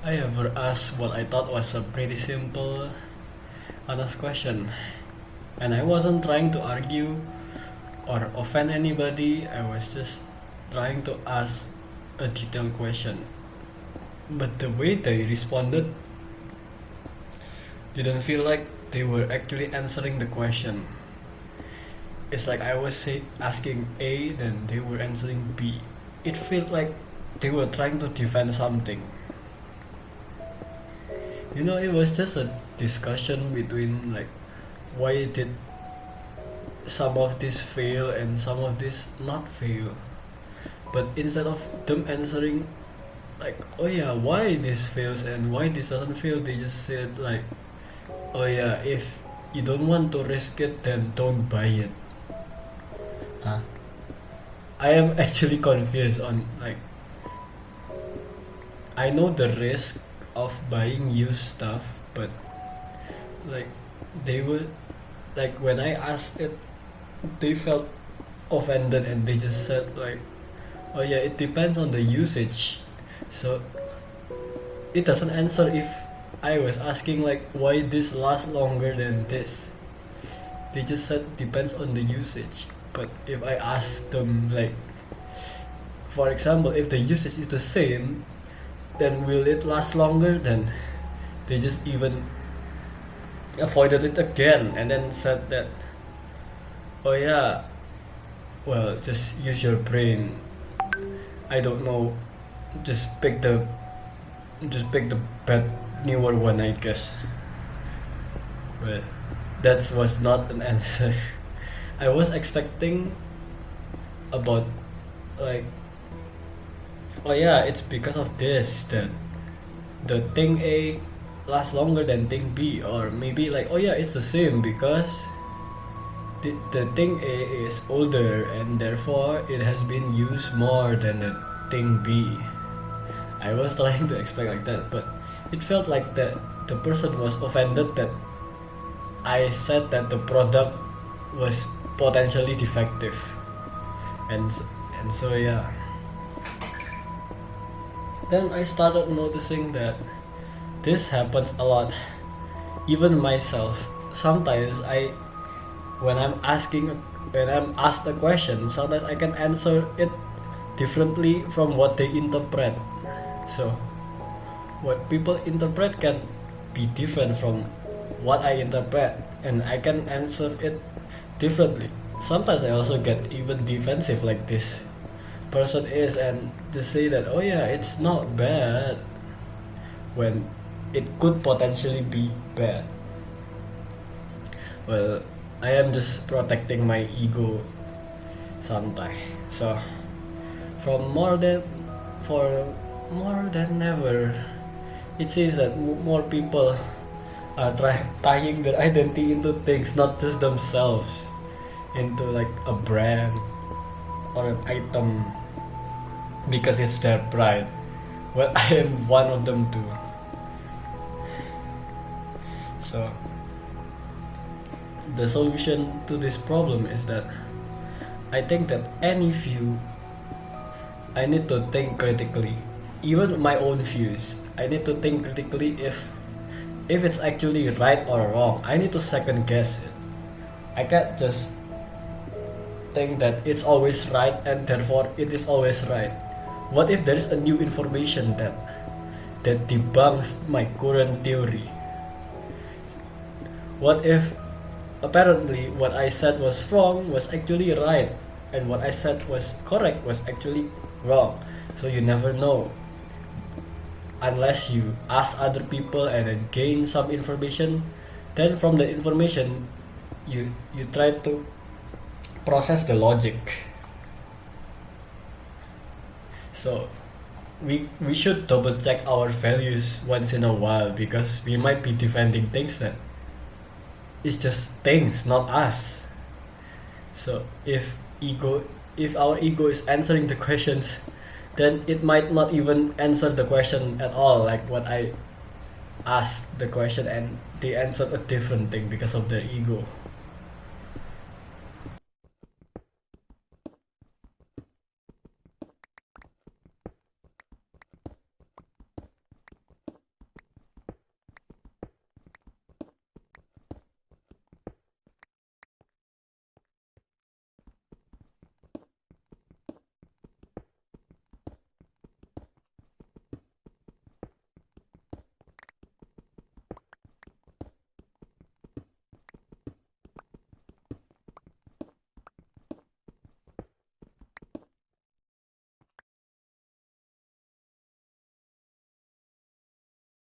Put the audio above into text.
I ever asked what I thought was a pretty simple, honest question. And I wasn't trying to argue or offend anybody, I was just trying to ask a detailed question. But the way they responded didn't feel like they were actually answering the question. It's like I was asking A, then they were answering B. It felt like they were trying to defend something. It was just a discussion between like why did some of this fail and some of this not fail. But instead of them answering like, oh yeah, why this fails and why this doesn't fail, they just said like, oh yeah, if you don't want to risk it, then don't buy it. Huh? I am actually confused on like, I know the risk of buying used stuff, but like they would like when I asked it, they felt offended and they just said like, oh yeah, it depends on the usage. So it doesn't answer if I was asking like why this lasts longer than this. They just said depends on the usage. But if I ask them like, for example, if the usage is the same, then will it last longer? Then they just even avoided it again and then said that, oh yeah, well, just use your brain. I don't know, just pick the newer one, I guess. Well, that was not an answer. I was expecting about like, oh yeah, it's because of this that the thing A lasts longer than thing B, or maybe like, oh yeah, it's the same because the thing A is older and therefore it has been used more than the thing B. I was trying to expect like that, but it felt like that the person was offended that I said that the product was potentially defective, and so yeah. Then I started noticing that this happens a lot. Even myself, sometimes when I'm asked a question, sometimes I can answer it differently from what they interpret. So what people interpret can be different from what I interpret, and I can answer it differently. Sometimes I also get even defensive like this person is and just say that, oh yeah, it's not bad when it could potentially be bad. Well, I am just protecting my ego sometimes. So for more than ever, it seems that more people are tying their identity into things, not just themselves, into like a brand or an item because it's their pride. Well, I am one of them too. So the solution to this problem is that I think that any view, I need to think critically. Even my own views, I need to think critically if it's actually right or wrong. I need to second guess it. I can't just think that it's always right and therefore it is always right. What if there is a new information that debunks my current theory? What if apparently what I said was wrong was actually right, and what I said was correct was actually wrong? So you never know unless you ask other people and then gain some information. Then from the information you try to process the logic. So we should double check our values once in a while, because we might be defending things that it's just things, not us. So if our ego is answering the questions, then it might not even answer the question at all, like what I asked the question and they answered a different thing because of their ego.